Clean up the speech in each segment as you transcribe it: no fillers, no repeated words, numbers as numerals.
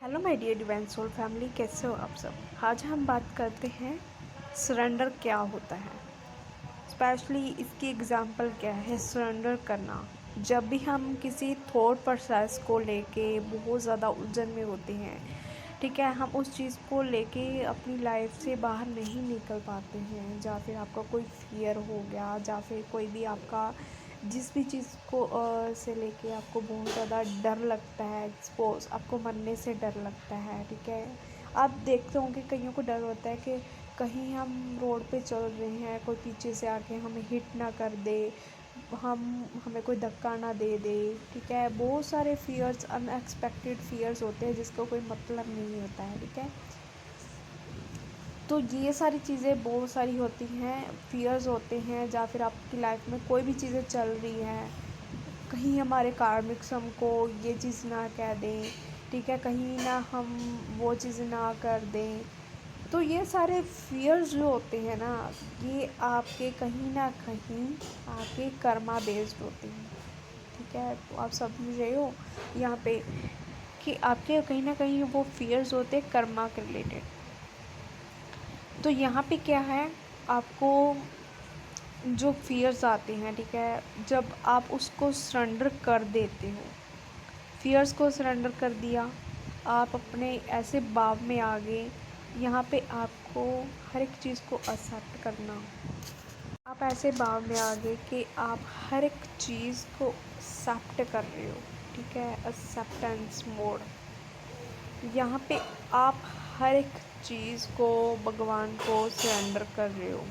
Hello my dear divine soul family, कैसे हो आप सब। आज हम बात करते हैं सरेंडर क्या होता है। स्पेशली इसकी एग्जांपल क्या है सरेंडर करना। जब भी हम किसी थॉट प्रोसेस को लेके बहुत ज़्यादा उलझन में होते हैं, ठीक है, हम उस चीज़ को लेके अपनी लाइफ से बाहर नहीं निकल पाते हैं, या फिर आपका कोई फियर हो गया, या फिर कोई भी आपका जिस भी चीज़ को से लेके आपको बहुत ज़्यादा डर लगता है, सपोज आपको मरने से डर लगता है, ठीक है। आप देखते होंगे कईयों को डर होता है कि कहीं हम रोड पे चल रहे हैं, कोई पीछे से आके हमें हिट ना कर दे, हमें कोई धक्का ना दे दे, ठीक है। बहुत सारे फियर्स, अनएक्सपेक्टेड फियर्स होते हैं जिसका कोई मतलब नहीं होता है, ठीक है। तो ये सारी चीज़ें बहुत सारी होती हैं, फियर्स होते हैं, या फिर आपकी लाइफ में कोई भी चीज़ें चल रही हैं, कहीं हमारे कार्मिक्स हमको ये चीज़ ना कह दें, ठीक है, कहीं ना हम वो चीज़ ना कर दें। तो ये सारे फियर्स जो होते हैं ना, ये आपके कहीं ना कहीं आपके कर्मा बेस्ड होते हैं, ठीक है। तो आप समझ रहे हो यहाँ पे कि आपके कहीं ना कहीं वो फियर्स होते हैं कर्मा के रिलेटेड। तो यहाँ पे क्या है, आपको जो फियर्स आते हैं, ठीक है, जब आप उसको सरेंडर कर देते हो, फियर्स को सरेंडर कर दिया, आप अपने ऐसे भाव में आ गए। यहाँ पे आपको हर एक चीज़ को एक्सेप्ट करना, आप ऐसे भाव में आ गए कि आप हर एक चीज़ को एक्सेप्ट कर रहे हो, ठीक है, एक्सेप्टेंस मोड। यहाँ पे आप हर एक चीज़ को भगवान को सरेंडर कर रहे हो।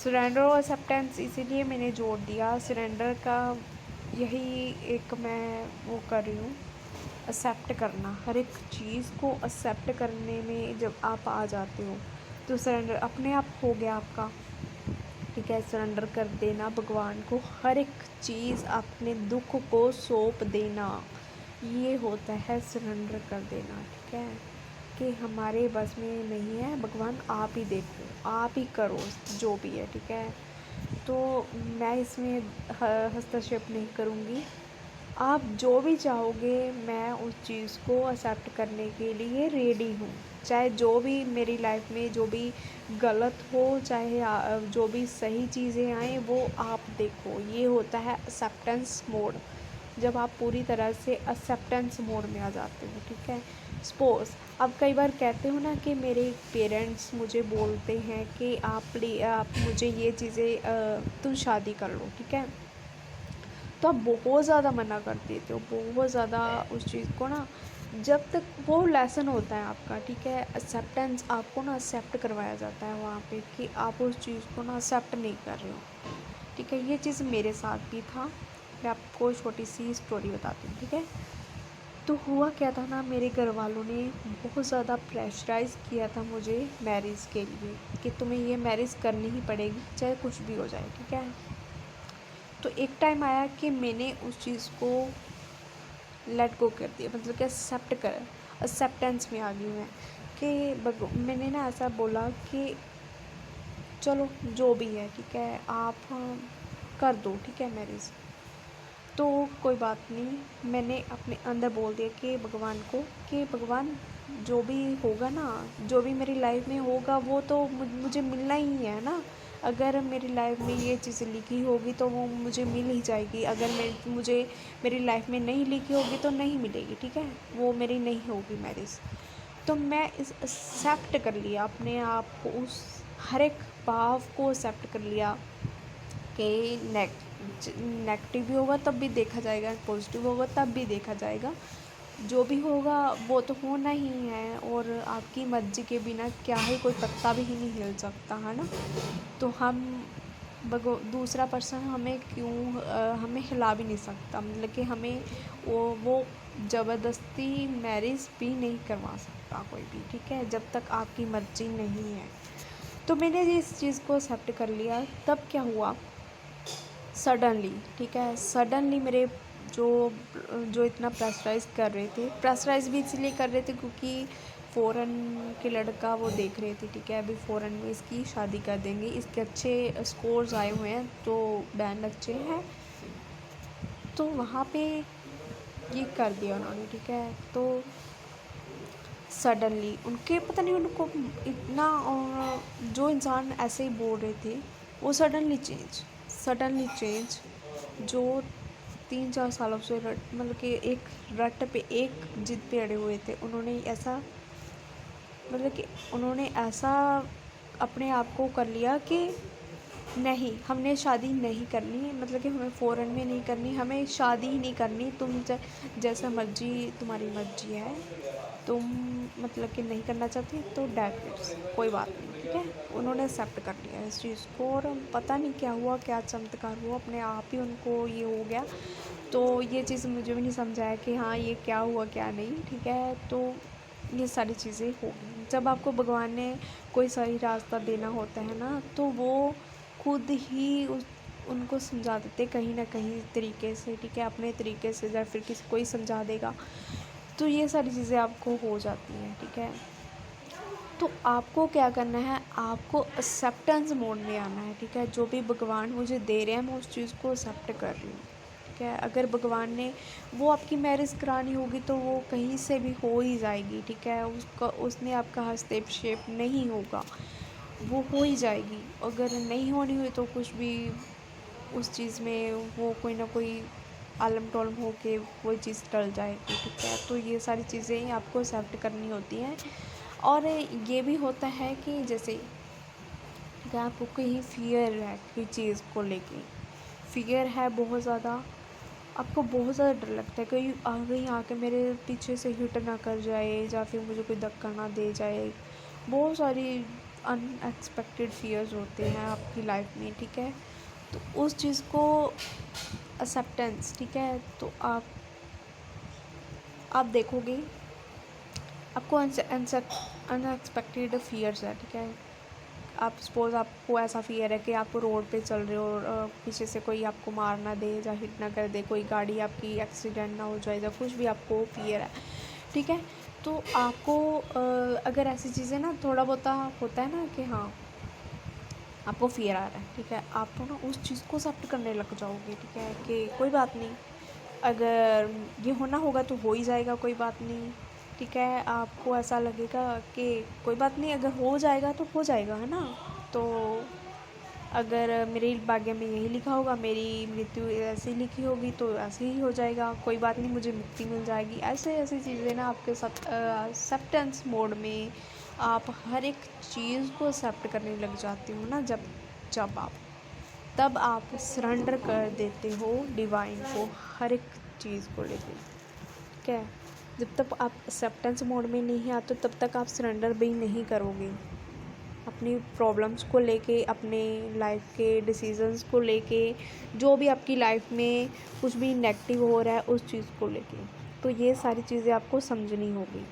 सरेंडर और एक्सेप्टेंस इसीलिए मैंने जोड़ दिया, सरेंडर का यही एक मैं वो कर रही हूँ, एक्सेप्ट करना। हर एक चीज़ को एक्सेप्ट करने में जब आप आ जाते हो तो सरेंडर अपने आप हो गया आपका, ठीक है। सरेंडर कर देना भगवान को, हर एक चीज़ अपने दुख को सौंप देना, ये होता है सरेंडर कर देना, ठीक है। कि हमारे बस में नहीं है, भगवान आप ही देखो, आप ही करो जो भी है, ठीक है। तो मैं इसमें हस्तक्षेप नहीं करूँगी, आप जो भी चाहोगे मैं उस चीज़ को एक्सेप्ट करने के लिए रेडी हूँ। चाहे जो भी मेरी लाइफ में जो भी गलत हो, चाहे जो भी सही चीज़ें आएँ, वो आप देखो। ये होता है एक्सेप्टेंस मोड, जब आप पूरी तरह से एक्सेप्टेंस मोड में आ जाते हो, ठीक है। सपोज़ आप कई बार कहते हो ना कि मेरे पेरेंट्स मुझे बोलते हैं कि आप मुझे ये चीज़ें तुम शादी कर लो, ठीक है। तो आप बहुत ज़्यादा मना कर देते हो, बहुत ज़्यादा उस चीज़ को ना, जब तक वो लेसन होता है आपका, ठीक है। एक्सेप्टेंस आपको ना एक्सेप्ट करवाया जाता है वहाँ पे कि आप उस चीज़ को ना एक्सेप्ट नहीं कर रहे हो, ठीक है। ये चीज़ मेरे साथ भी था। मैं आपको छोटी सी स्टोरी बताती हूँ, ठीक है। तो हुआ क्या था ना, मेरे घर वालों ने बहुत ज़्यादा प्रेशराइज़ किया था मुझे मैरिज के लिए, कि तुम्हें ये मैरिज करनी ही पड़ेगी चाहे कुछ भी हो जाए, ठीक है। तो एक टाइम आया कि मैंने उस चीज़ को लेट गो कर दिया, मतलब कि एक्सेप्टेंस में आ गई मैं, कि मैंने ना ऐसा बोला कि चलो जो भी है, ठीक है, आप कर दो, ठीक है, मैरिज। तो कोई बात नहीं, मैंने अपने अंदर बोल दिया कि भगवान को, कि भगवान जो भी होगा ना, जो भी मेरी लाइफ में होगा वो तो मुझे मिलना ही है ना। अगर मेरी लाइफ में ये चीज़ लिखी होगी तो वो मुझे मिल ही जाएगी, अगर मुझे मेरी लाइफ में नहीं लिखी होगी तो नहीं मिलेगी, ठीक है, वो मेरी नहीं होगी मैरिज। तो मैं इस एक्सेप्ट कर लिया अपने आप को, उस हर एक भाव को एक्सेप्ट कर लिया कि नेगेटिव भी होगा तब भी देखा जाएगा, पॉजिटिव होगा तब भी देखा जाएगा, जो भी होगा वो तो होना ही है, और आपकी मर्ज़ी के बिना क्या ही कोई पत्ता भी नहीं हिल सकता, है ना। तो हम दूसरा पर्सन हमें हमें हिला भी नहीं सकता, मतलब कि हमें वो ज़बरदस्ती मैरिज भी नहीं करवा सकता कोई भी, ठीक है, जब तक आपकी मर्ज़ी नहीं है। तो मैंने इस चीज़ को एक्सेप्ट कर लिया। तब क्या हुआ, सडनली, ठीक है, सडनली मेरे जो जो इतना प्रेशराइज़ कर रहे थे, प्रेशराइज़ भी इसलिए कर रहे थे क्योंकि फ़ॉरेन के लड़का वो देख रहे थे, ठीक है, अभी फ़ॉरेन में इसकी शादी कर देंगे, इसके अच्छे स्कोर्स आए हुए हैं, तो बैंड अच्छे हैं, तो वहाँ पे ये कर दिया उन्होंने, ठीक है। तो सडनली उनके पता नहीं उनको इतना जो इंसान ऐसे ही बोल रहे थे वो सडनली चेंज जो 3-4 सालों से मतलब कि एक रट पे एक जिद पे अड़े हुए थे, उन्होंने ऐसा अपने आप को कर लिया कि नहीं, हमने शादी नहीं करनी, मतलब कि हमें फ़ौरन में नहीं करनी, हमें शादी ही नहीं करनी, तुम जैसा मर्जी, तुम्हारी मर्जी है, तुम मतलब कि नहीं करना चाहती तो डैट इट्स कोई बात नहीं, ठीक है। उन्होंने एक्सेप्ट कर लिया इस चीज़ को और पता नहीं क्या हुआ, क्या चमत्कार हुआ, अपने आप ही उनको ये हो गया। तो ये चीज़ मुझे भी नहीं समझ आया कि हाँ ये क्या हुआ क्या नहीं, ठीक है। तो ये सारी चीज़ें हो गई। जब आपको भगवान ने कोई सही रास्ता देना होता है ना, तो वो खुद ही उनको समझा देते कहीं ना कहीं तरीके से, ठीक है, अपने तरीके से, या फिर किसी कोई समझा देगा। तो ये सारी चीज़ें आपको हो जाती हैं, ठीक है। तो आपको क्या करना है, आपको एक्सेप्टेंस मोड में आना है, ठीक है। जो भी भगवान मुझे दे रहे हैं मैं उस चीज़ को एक्सेप्ट कर रही हूँ, ठीक है। अगर भगवान ने वो आपकी मैरिज करानी होगी तो वो कहीं से भी हो ही जाएगी, ठीक है। उसने आपका हस्तक्षेप नहीं होगा, वो हो ही जाएगी। अगर नहीं होनी हुई तो कुछ भी उस चीज़ में वो कोई ना कोई आलम टोलम हो के वो चीज़ टल जाएगी, ठीक है। तो ये सारी चीज़ें आपको एक्सेप्ट करनी होती हैं। और ये भी होता है कि जैसे ठीक है, आपको कहीं फियर है किसी चीज़ को लेके, फियर है बहुत ज़्यादा, आपको बहुत ज़्यादा डर लगता है कहीं आके मेरे पीछे से हिट ना कर जाए या फिर मुझे कोई धक्का ना दे जाए। बहुत सारी अनएक्सपेक्टेड फियर्स होते हैं आपकी लाइफ में, ठीक है। तो उस चीज़ को एक्सेप्टेंस, ठीक है। तो आप देखोगे आपको अनएक्सपेक्टेड फियर्स है, ठीक है। आप सपोज़ आपको ऐसा फियर है कि आप रोड पे चल रहे हो और पीछे से कोई आपको मार ना दे या हिट ना कर दे, कोई गाड़ी आपकी एक्सीडेंट ना हो जाए, या कुछ भी आपको फियर है, ठीक है। तो आपको अगर ऐसी चीज़ें ना थोड़ा बहुत होता है ना कि हाँ आपको फियर आ रहा है, ठीक है, आप तो ना उस चीज़ को एक्सेप्ट करने लग जाओगे, ठीक है, कि कोई बात नहीं, अगर ये होना होगा तो हो ही जाएगा, कोई बात नहीं, ठीक है। आपको ऐसा लगेगा कि कोई बात नहीं, अगर हो जाएगा तो हो जाएगा, है ना। तो अगर मेरे भाग्य में यही लिखा होगा, मेरी मृत्यु ऐसी लिखी होगी तो ऐसे ही हो जाएगा, कोई बात नहीं, मुझे मुक्ति मिल जाएगी। ऐसी चीज़ें ना आपके साथ एक्सेप्टेंस मोड में आप हर एक चीज़ को एक्सेप्ट करने लग जाते हो ना, तब आप सरेंडर कर देते हो डिवाइन को हर एक चीज़ को लेके, ठीक है। जब तक आप एक्सेप्टेंस मोड में नहीं आते तब तक आप सरेंडर भी नहीं करोगे अपनी प्रॉब्लम्स को लेके, अपने लाइफ के डिसीजंस को लेके, जो भी आपकी लाइफ में कुछ भी नेगेटिव हो रहा है उस चीज़ को लेके। तो ये सारी चीज़ें आपको समझनी होगी।